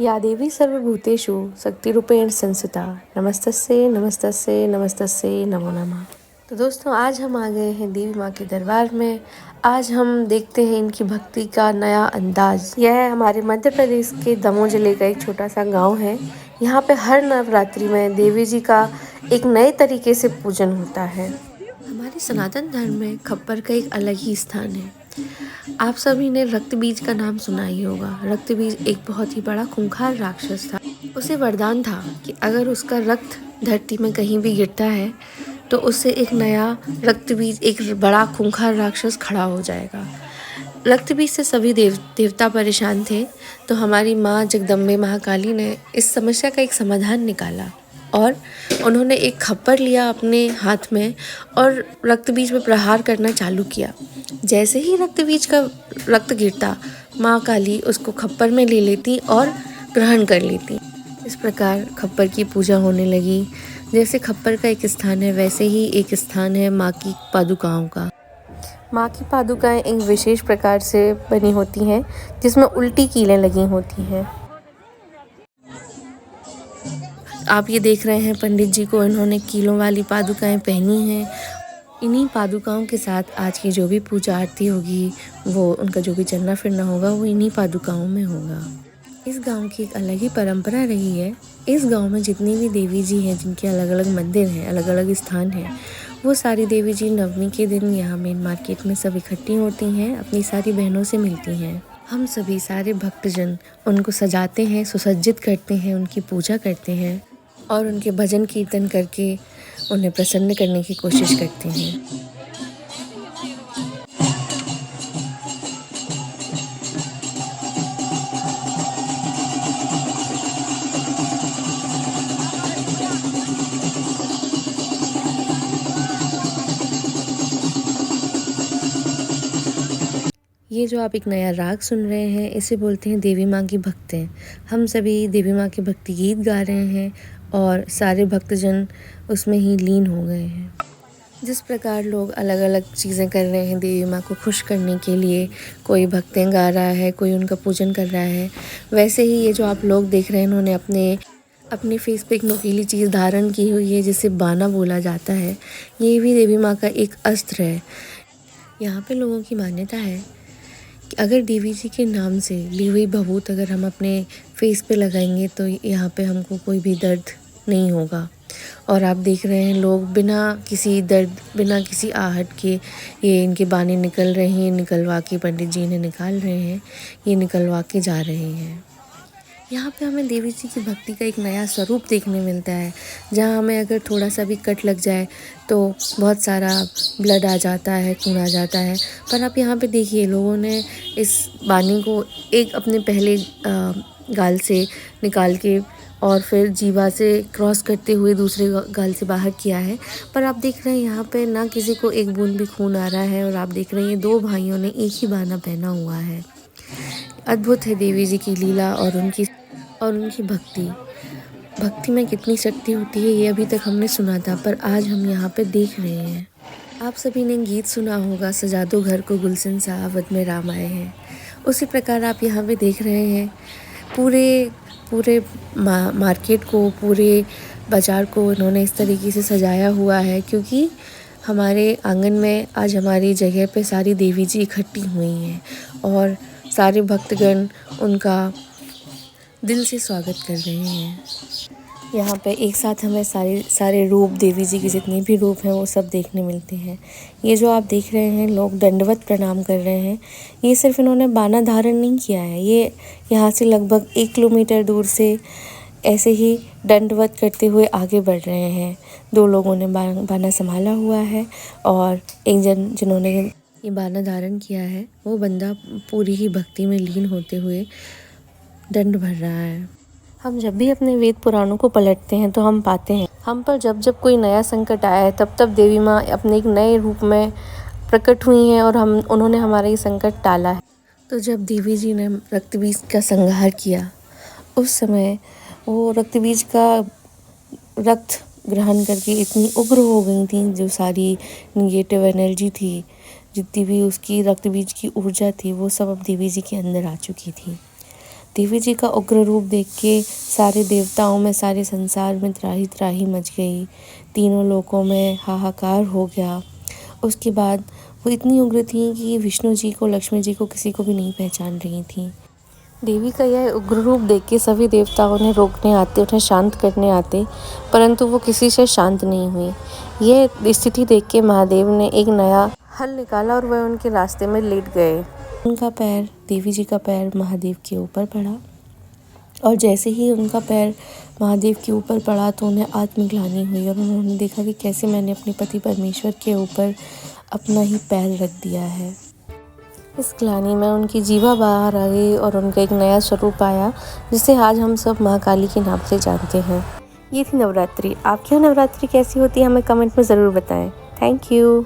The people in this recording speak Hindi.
या देवी सर्वभूतेषु शक्तिरूपेण संस्थिता नमस्तस्यै नमस्तस्यै नमस्तस्यै नमो नमः। तो दोस्तों आज हम आ गए हैं देवी माँ के दरबार में। आज हम देखते हैं इनकी भक्ति का नया अंदाज। यह हमारे मध्य प्रदेश के दमोह जिले का एक छोटा सा गांव है। यहाँ पे हर नवरात्रि में देवी जी का एक नए तरीके से पूजन होता है। हमारे सनातन धर्म में खप्पर का एक अलग ही स्थान है। आप सभी ने रक्त बीज का नाम सुना ही होगा। रक्त बीज एक बहुत ही बड़ा खूंखार राक्षस था। उसे वरदान था कि अगर उसका रक्त धरती में कहीं भी गिरता है तो उससे एक नया रक्त बीज, एक बड़ा खूंखार राक्षस खड़ा हो जाएगा। रक्त बीज से सभी देवता परेशान थे, तो हमारी माँ जगदम्बे महाकाली ने इस समस्या का एक समाधान निकाला और उन्होंने एक खप्पर लिया अपने हाथ में और रक्त बीज में प्रहार करना चालू किया। जैसे ही रक्त बीज का रक्त गिरता, माँ काली उसको खप्पर में ले लेती और ग्रहण कर लेती। इस प्रकार खप्पर की पूजा होने लगी। जैसे खप्पर का एक स्थान है, वैसे ही एक स्थान है माँ की पादुकाओं का। माँ की पादुकाएं एक विशेष प्रकार से बनी होती हैं, जिसमें उल्टी कीलें लगी होती हैं। आप ये देख रहे हैं पंडित जी को, इन्होंने कीलों वाली पादुकाएं पहनी हैं। इन्हीं पादुकाओं के साथ आज की जो भी पूजा आरती होगी, वो उनका जो भी चलना फिरना होगा, वो इन्हीं पादुकाओं में होगा। इस गांव की एक अलग ही परंपरा रही है। इस गांव में जितनी भी देवी जी हैं, जिनके अलग अलग मंदिर हैं, अलग अलग स्थान हैं, वो सारी देवी जी नवमी के दिन यहाँ मेन मार्केट में सब इकट्ठी होती हैं, अपनी सारी बहनों से मिलती हैं। हम सभी सारे भक्तजन उनको सजाते हैं, सुसज्जित करते हैं, उनकी पूजा करते हैं और उनके भजन कीर्तन करके उन्हें प्रसन्न करने की कोशिश करते हैं। ये जो आप एक नया राग सुन रहे हैं, इसे बोलते हैं देवी माँ की भक्तें। हम सभी देवी माँ के भक्ति गीत गा रहे हैं और सारे भक्तजन उसमें ही लीन हो गए हैं। जिस प्रकार लोग अलग अलग चीज़ें कर रहे हैं देवी माँ को खुश करने के लिए, कोई भक्तें गा रहा है, कोई उनका पूजन कर रहा है, वैसे ही ये जो आप लोग देख रहे हैं, इन्होंने अपने फेस पे एक नुकीली चीज़ धारण की हुई है, जिसे बाना बोला जाता है। ये भी देवी माँ का एक अस्त्र है। यहाँ पे लोगों की मान्यता है कि अगर देवी जी के नाम से ली हुई भभूत अगर हम अपने फेस पे लगाएंगे तो यहाँ पे हमको कोई भी दर्द नहीं होगा। और आप देख रहे हैं लोग बिना किसी दर्द, बिना किसी आहट के ये इनके बाने निकल रहे हैं, निकलवा के पंडित जी इन्हें निकाल रहे हैं, ये निकलवा के जा रहे हैं। यहाँ पे हमें देवी जी की भक्ति का एक नया स्वरूप देखने मिलता है, जहाँ हमें अगर थोड़ा सा भी कट लग जाए तो बहुत सारा ब्लड आ जाता है, खून आ जाता है। पर आप यहाँ पे देखिए, लोगों ने इस बानी को एक अपने पहले गाल से निकाल के और फिर जीवा से क्रॉस करते हुए दूसरे गाल से बाहर किया है। पर आप देख रहे हैं यहाँ पे ना किसी को एक बूंद भी खून आ रहा है और आप देख रहे हैं दो भाइयों ने एक ही बाना पहना हुआ है। अद्भुत है देवी जी की लीला और उनकी भक्ति में कितनी शक्ति होती है, ये अभी तक हमने सुना था, पर आज हम यहाँ पे देख रहे हैं। आप सभी ने गीत सुना होगा, सजा दो घर को गुलशन सा, अवध में राम आए हैं। उसी प्रकार आप यहाँ पे देख रहे हैं पूरे मार्केट को, पूरे बाज़ार को इन्होंने इस तरीके से सजाया हुआ है, क्योंकि हमारे आंगन में आज हमारी जगह पे सारी देवी जी इकट्ठी हुई हैं और सारे भक्तगण उनका दिल से स्वागत कर रहे हैं। यहाँ पे एक साथ हमें सारे रूप, देवी जी के जितने भी रूप हैं, वो सब देखने मिलते हैं। ये जो आप देख रहे हैं, लोग दंडवत प्रणाम कर रहे हैं। ये सिर्फ इन्होंने बाना धारण नहीं किया है, ये यहाँ से लगभग 1 किलोमीटर दूर से ऐसे ही दंडवत करते हुए आगे बढ़ रहे हैं। 2 लोगों ने बाना संभाला हुआ है और एक जिन्होंने ये बाना धारण किया है, वो बंदा पूरी ही भक्ति में लीन होते हुए दंड भर रहा है। हम जब भी अपने वेद पुराणों को पलटते हैं तो हम पाते हैं, हम पर जब कोई नया संकट आया है, तब देवी माँ अपने एक नए रूप में प्रकट हुई हैं और उन्होंने हमारा ये संकट टाला है। तो जब देवी जी ने रक्त बीज का संहार किया, उस समय वो रक्त बीज का रक्त ग्रहण करके इतनी उग्र हो गई थी, जो सारी निगेटिव एनर्जी थी, जितनी भी उसकी रक्त बीज की ऊर्जा थी, वो सब अब देवी जी के अंदर आ चुकी थी। देवी जी का उग्र रूप देख के सारे देवताओं में, सारे संसार में त्राही त्राही मच गई। तीनों लोकों में हाहाकार हो गया। उसके बाद वो इतनी उग्र थी कि विष्णु जी को, लक्ष्मी जी को, किसी को भी नहीं पहचान रही थी। देवी का यह उग्र रूप देख के सभी देवता उन्हें रोकने आते, उन्हें शांत करने आते, परंतु वो किसी से शांत नहीं हुई। यह स्थिति देख के महादेव ने एक नया हल निकाला और वह उनके रास्ते में लेट गए। उनका पैर, देवी जी का पैर महादेव के ऊपर पड़ा और जैसे ही उनका पैर महादेव के ऊपर पड़ा तो उन्हें आत्मग्लानि हुई और उन्होंने देखा कि कैसे मैंने अपने पति परमेश्वर के ऊपर अपना ही पैर रख दिया है। इस ग्लानि में उनकी जीवा बाहर आ गई और उनका एक नया स्वरूप आया, जिसे आज हम सब महाकाली के नाम से जानते हैं। ये थी नवरात्रि। आपके यहाँ नवरात्रि कैसी होती है हमें कमेंट में ज़रूर बताएं। Thank you.